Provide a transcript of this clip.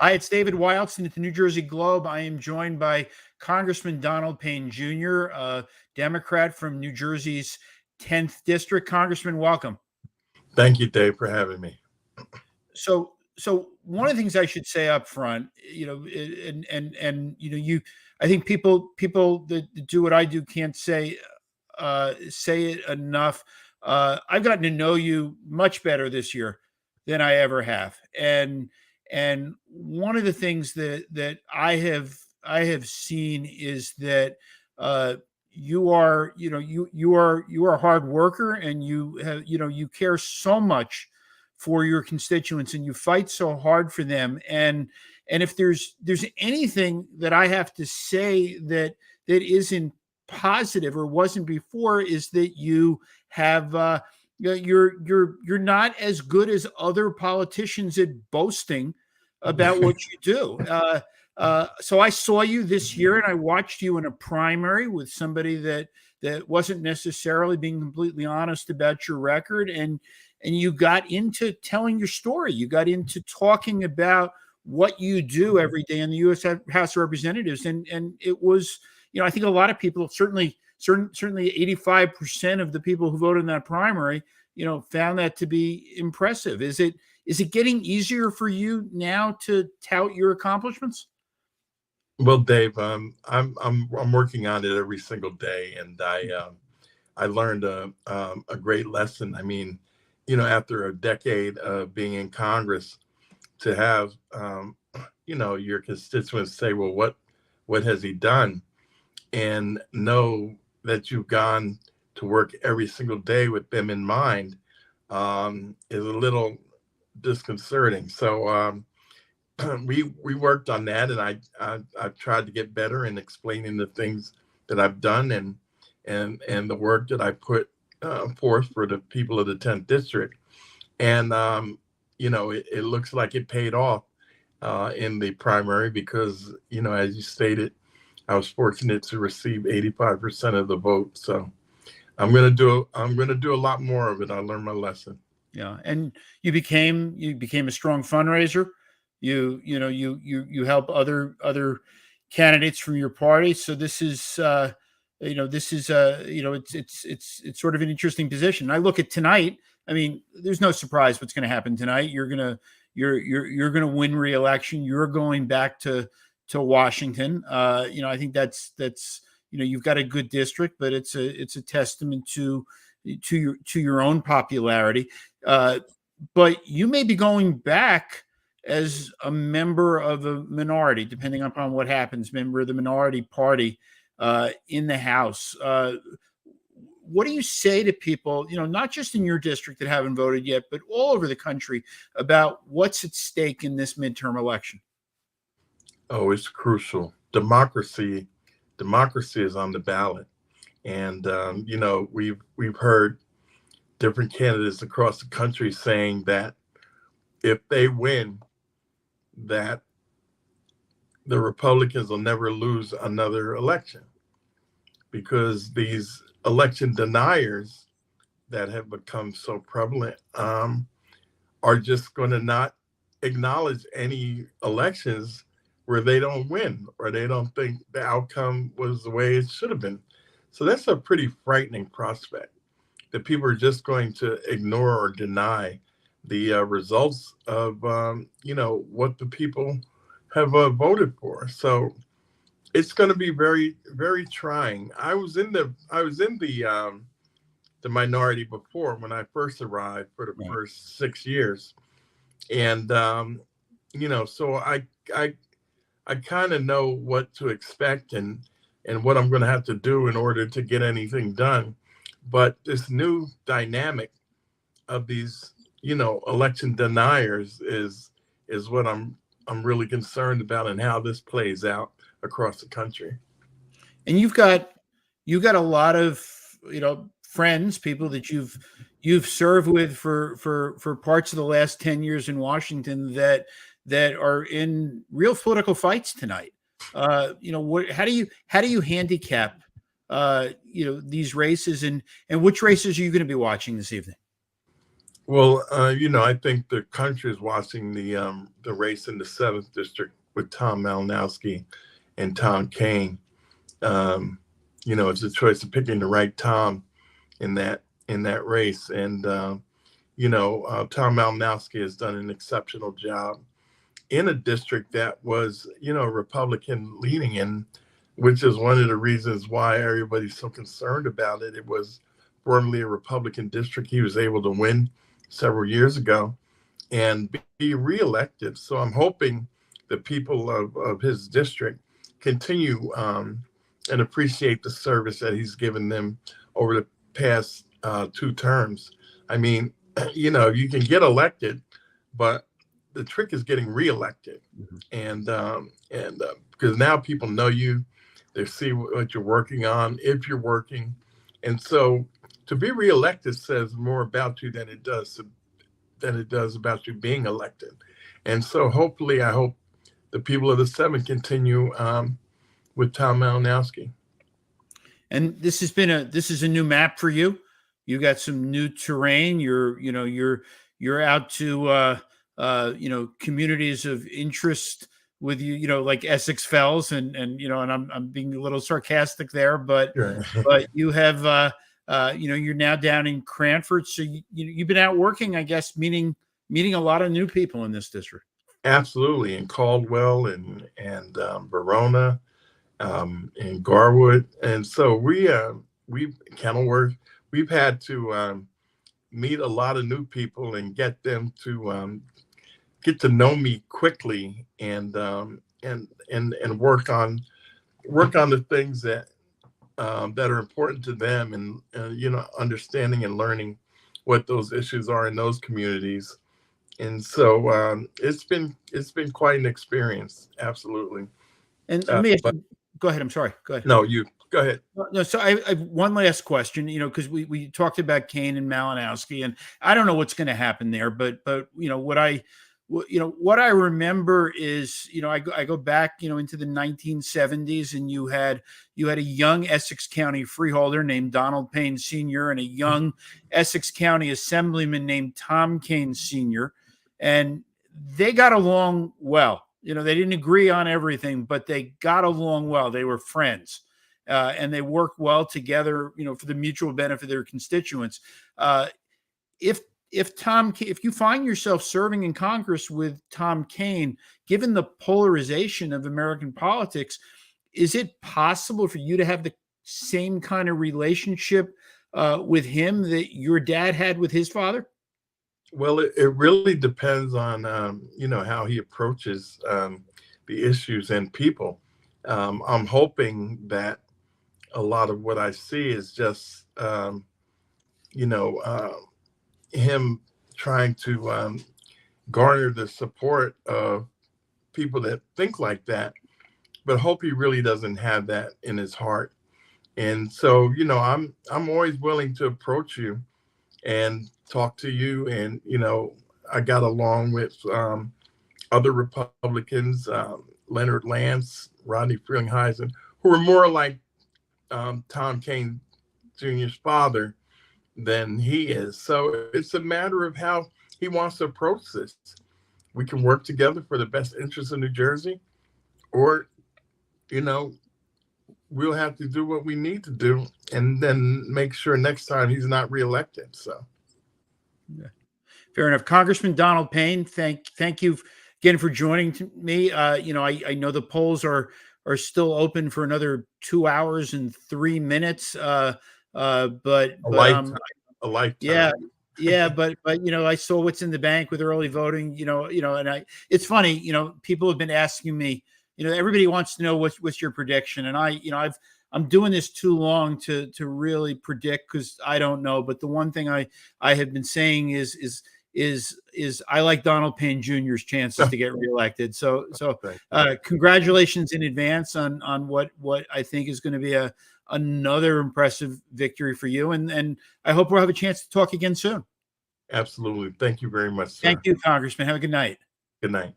Hi, it's David Wildstein at the New Jersey Globe. I am joined by Congressman Donald Payne Jr., a Democrat from New Jersey's 10th District. Congressman, welcome. Thank you, Dave, for having me. So one of the things I should say up front, I think people that do what I do can't say it enough. I've gotten to know you much better this year than I ever have, and one of the things that I have seen is that you are a hard worker, and you care so much for your constituents, and you fight so hard for them. And if there's anything that I have to say that isn't positive or wasn't before, is that you have you're not as good as other politicians at boasting about what you do. So I saw you this year, and I watched you in a primary with somebody that wasn't necessarily being completely honest about your record, and you got into telling your story. You got into talking about what you do every day in the U.S. House of Representatives, and it was, I think a lot of people, certainly 85% of the people who voted in that primary, found that to be impressive. Is it getting easier for you now to tout your accomplishments? Well, Dave, I'm working on it every single day, and I learned a great lesson. I mean, after a decade of being in Congress, to have your constituents say, "Well, what has he done?" and know that you've gone to work every single day with them in mind is a little disconcerting. So we worked on that, and I've tried to get better in explaining the things that I've done and the work that I put forth for the people of the 10th District. And it looks like it paid off in the primary because, as you stated, I was fortunate to receive 85% of the vote. So I'm gonna do a lot more of it. I learned my lesson. Yeah, and you became a strong fundraiser. You help other candidates from your party. So this is it's sort of an interesting position. I look at tonight. I mean, there's no surprise what's going to happen tonight. You're gonna win re-election. You're going back to Washington. I think that's you've got a good district, but it's a testament to your own popularity. But you may be going back as a member of a minority, depending upon what happens, member of the minority party in the House. What do you say to people, not just in your district that haven't voted yet, but all over the country, about what's at stake in this midterm election? Oh, it's crucial. Democracy is on the ballot, and we've heard different candidates across the country saying that if they win, that the Republicans will never lose another election, because these election deniers that have become so prevalent are just going to not acknowledge any elections where they don't win, or they don't think the outcome was the way it should have been. So that's a pretty frightening prospect, that people are just going to ignore or deny the results of what the people have voted for. So it's going to be very, very trying. I was in the minority before, when I first arrived, for the first 6 years, and so I kind of know what to expect and what I'm going to have to do in order to get anything done. But this new dynamic of these, election deniers is what I'm really concerned about, and how this plays out across the country. And you've got a lot of friends, people that you've served with for parts of the last 10 years in Washington that are in real political fights tonight. How do you handicap these races, and which races are you going to be watching this evening? Well, I think the country is watching the race in the seventh district with Tom Malinowski and Tom Kaine. Um, it's a choice of picking the right Tom in that race, and Tom Malinowski has done an exceptional job in a district that was, Republican leaning in, which is one of the reasons why everybody's so concerned about it. It was formerly a Republican district. He was able to win several years ago and be reelected. So I'm hoping the people of his district continue and appreciate the service that he's given them over the past 2 terms. I mean, you can get elected, but the trick is getting reelected. And because now people know you, they see what you're working on, if you're working. And so to be reelected says more about you than it does about you being elected. And so hopefully, I hope the people of the 7 continue with Tom Malinowski. And this is a new map for you. You got some new terrain. You're out to communities of interest with you, like Essex Fells, and I'm being a little sarcastic there, but Sure. but you have you're now down in Cranford, so you've been out working, I guess, meeting a lot of new people in this district. Absolutely, in Caldwell and Verona, and Garwood, and so we Kenilworth, we've had to meet a lot of new people and get them to get to know me quickly, and work on the things that are important to them, and understanding and learning what those issues are in those communities. And so it's been quite an experience. Absolutely. And let me ask But you, go ahead. I'm sorry. Go ahead. no, you go ahead. No, so I have one last question, because we talked about Kaine and Malinowski, and I don't know what's going to happen there, but what I remember is, I go back, into the 1970s, and you had a young Essex County freeholder named Donald Payne Sr. and a young Essex County assemblyman named Tom Kaine Sr., and they got along well. They didn't agree on everything, but they got along well. They were friends. And they work well together, for the mutual benefit of their constituents. If you find yourself serving in Congress with Tom Kaine, given the polarization of American politics, is it possible for you to have the same kind of relationship with him that your dad had with his father? Well, it really depends on how he approaches the issues and people. I'm hoping that a lot of what I see is just, him trying to garner the support of people that think like that, but hope he really doesn't have that in his heart. And so, I'm always willing to approach you and talk to you. And, I got along with other Republicans, Leonard Lance, Rodney Frelinghuysen, who were more like Tom Kaine Jr.'s father than he is. So it's a matter of how he wants to approach this. We can work together for the best interests of New Jersey, or, we'll have to do what we need to do and then make sure next time he's not reelected. So. Yeah. Fair enough. Congressman Donald Payne, thank you again for joining me. I know the polls are still open for another 2 hours and 3 minutes. But a lifetime. But I saw what's in the bank with early voting. And it's funny. People have been asking me. Everybody wants to know what's your prediction, and I'm doing this too long to really predict, because I don't know. But the one thing I have been saying is I like Donald Payne Jr.'s chances to get reelected. So congratulations in advance on what I think is going to be another impressive victory for you. And I hope we'll have a chance to talk again soon. Absolutely. Thank you very much, sir. Thank you, Congressman. Have a good night. Good night.